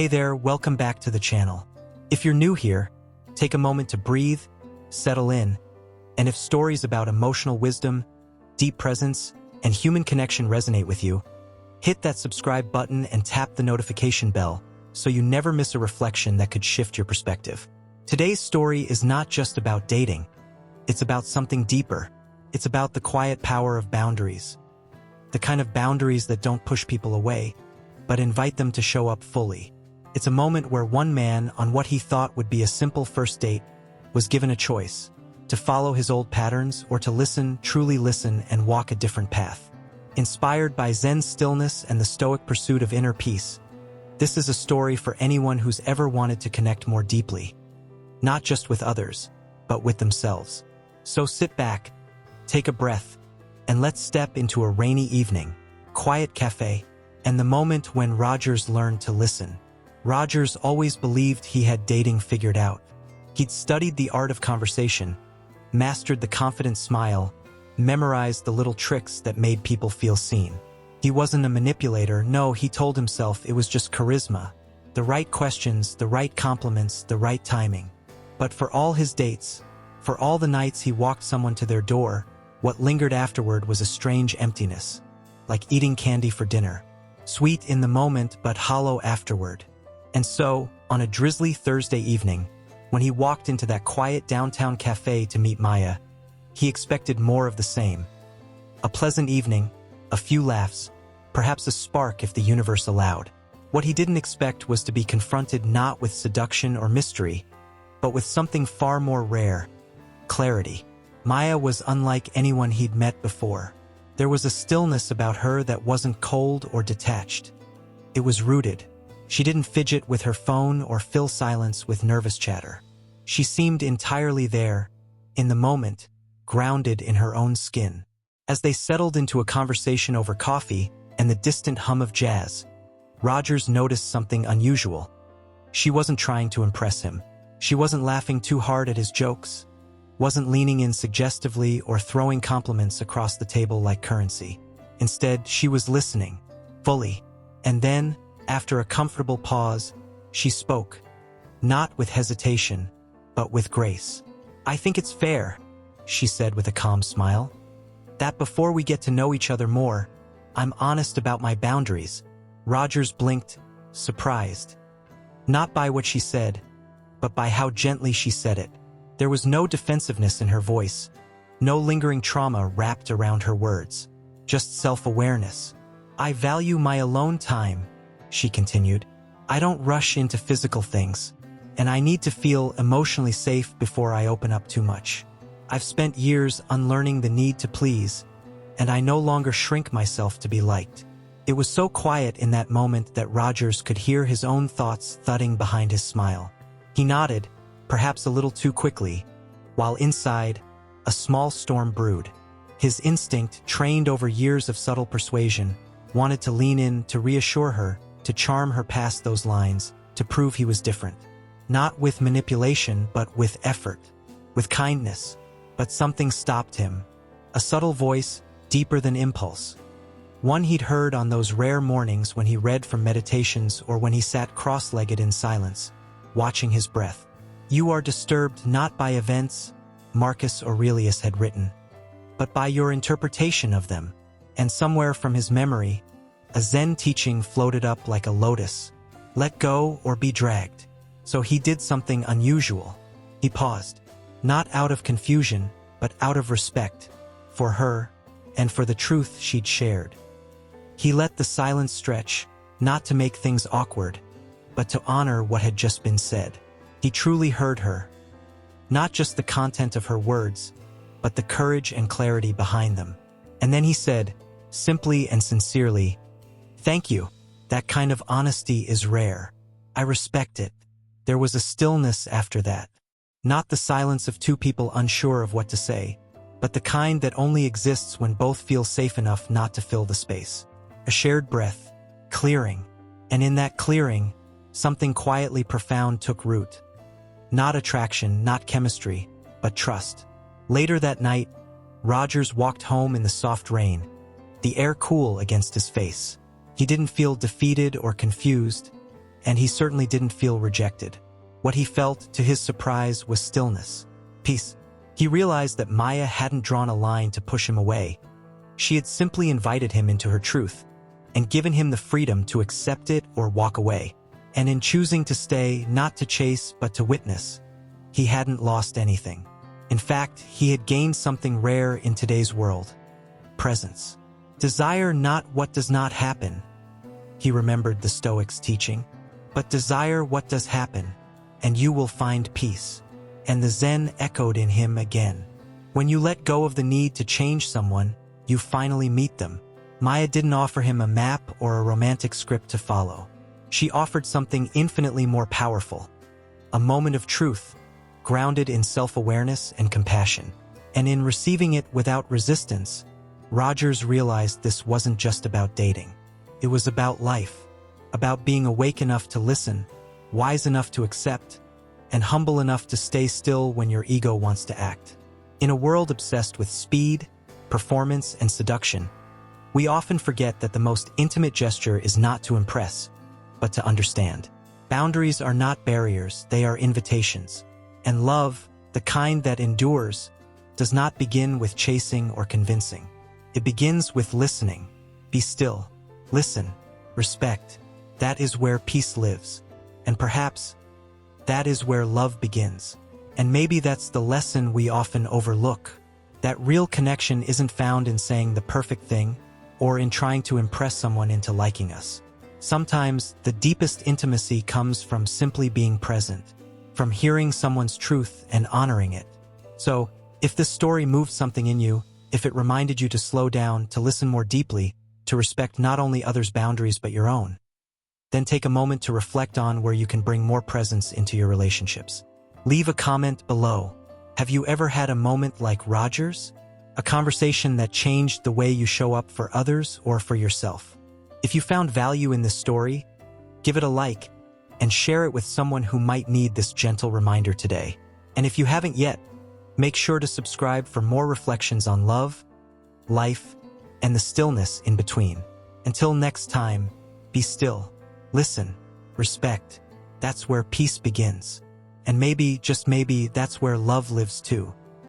Hey there, welcome back to the channel. If you're new here, take a moment to breathe, settle in, and if stories about emotional wisdom, deep presence, and human connection resonate with you, hit that subscribe button and tap the notification bell so you never miss a reflection that could shift your perspective. Today's story is not just about dating. It's about something deeper. It's about the quiet power of boundaries. The kind of boundaries that don't push people away, but invite them to show up fully. It's a moment where one man, on what he thought would be a simple first date, was given a choice: to follow his old patterns or to listen, truly listen, and walk a different path. Inspired by Zen's stillness and the Stoic pursuit of inner peace, this is a story for anyone who's ever wanted to connect more deeply, not just with others, but with themselves. So sit back, take a breath, and let's step into a rainy evening, quiet cafe, and the moment when Rogers learned to listen. Rogers always believed he had dating figured out. He'd studied the art of conversation, mastered the confident smile, memorized the little tricks that made people feel seen. He wasn't a manipulator, no, he told himself it was just charisma. The right questions, the right compliments, the right timing. But for all his dates, for all the nights he walked someone to their door, what lingered afterward was a strange emptiness, like eating candy for dinner. Sweet in the moment, but hollow afterward. And so, on a drizzly Thursday evening, when he walked into that quiet downtown cafe to meet Maya, he expected more of the same. A pleasant evening, a few laughs, perhaps a spark if the universe allowed. What he didn't expect was to be confronted not with seduction or mystery, but with something far more rare: clarity. Maya was unlike anyone he'd met before. There was a stillness about her that wasn't cold or detached. It was rooted. She didn't fidget with her phone or fill silence with nervous chatter. She seemed entirely there, in the moment, grounded in her own skin. As they settled into a conversation over coffee and the distant hum of jazz, Rogers noticed something unusual. She wasn't trying to impress him. She wasn't laughing too hard at his jokes, wasn't leaning in suggestively or throwing compliments across the table like currency. Instead, she was listening, fully. And then, after a comfortable pause, she spoke, not with hesitation, but with grace. "I think it's fair," she said with a calm smile, "that before we get to know each other more, I'm honest about my boundaries." Rogers blinked, surprised. Not by what she said, but by how gently she said it. There was no defensiveness in her voice, no lingering trauma wrapped around her words, just self-awareness. "I value my alone time," she continued. "I don't rush into physical things, and I need to feel emotionally safe before I open up too much. I've spent years unlearning the need to please, and I no longer shrink myself to be liked." It was so quiet in that moment that Rogers could hear his own thoughts thudding behind his smile. He nodded, perhaps a little too quickly, while inside, a small storm brewed. His instinct, trained over years of subtle persuasion, wanted to lean in, to reassure her, to charm her past those lines, to prove he was different. Not with manipulation, but with effort, with kindness. But something stopped him. A subtle voice, deeper than impulse. One he'd heard on those rare mornings when he read from meditations or when he sat cross-legged in silence, watching his breath. "You are disturbed not by events," Marcus Aurelius had written, "but by your interpretation of them." And somewhere from his memory, a Zen teaching floated up like a lotus: let go or be dragged. So he did something unusual. He paused, not out of confusion, but out of respect, for her, and for the truth she'd shared. He let the silence stretch, not to make things awkward, but to honor what had just been said. He truly heard her. Not just the content of her words, but the courage and clarity behind them. And then he said, simply and sincerely, "Thank you. That kind of honesty is rare. I respect it." There was a stillness after that. Not the silence of two people unsure of what to say, but the kind that only exists when both feel safe enough not to fill the space. A shared breath, clearing. And in that clearing, something quietly profound took root. Not attraction, not chemistry, but trust. Later that night, Rogers walked home in the soft rain, the air cool against his face. He didn't feel defeated or confused. and he certainly didn't feel rejected. What he felt, to his surprise, was stillness, peace. He realized that Maya hadn't drawn a line to push him away. She had simply invited him into her truth and given him the freedom to accept it or walk away. And in choosing to stay, not to chase but to witness, he hadn't lost anything. In fact, he had gained something rare in today's world: presence. Desire not what does not happen, he remembered the Stoics' teaching, but desire what does happen, and you will find peace. And the Zen echoed in him again. When you let go of the need to change someone, you finally meet them. Maya didn't offer him a map or a romantic script to follow. She offered something infinitely more powerful: a moment of truth, grounded in self-awareness and compassion. And in receiving it without resistance, Rogers realized this wasn't just about dating. It was about life, about being awake enough to listen, wise enough to accept, and humble enough to stay still when your ego wants to act. In a world obsessed with speed, performance, and seduction, we often forget that the most intimate gesture is not to impress, but to understand. Boundaries are not barriers, they are invitations. And love, the kind that endures, does not begin with chasing or convincing. It begins with listening. Be still. Listen. Respect. That is where peace lives. And perhaps that is where love begins. And maybe that's the lesson we often overlook. That real connection isn't found in saying the perfect thing or in trying to impress someone into liking us. Sometimes the deepest intimacy comes from simply being present, from hearing someone's truth and honoring it. So, if this story moved something in you, if it reminded you to slow down, to listen more deeply, to respect not only others' boundaries but your own, then take a moment to reflect on where you can bring more presence into your relationships. Leave a comment below. Have you ever had a moment like Rogers? A conversation that changed the way you show up for others or for yourself? If you found value in this story, give it a like and share it with someone who might need this gentle reminder today. And if you haven't yet, make sure to subscribe for more reflections on love, life, and the stillness in between. Until next time, be still, listen, respect. That's where peace begins. And maybe, just maybe, that's where love lives too.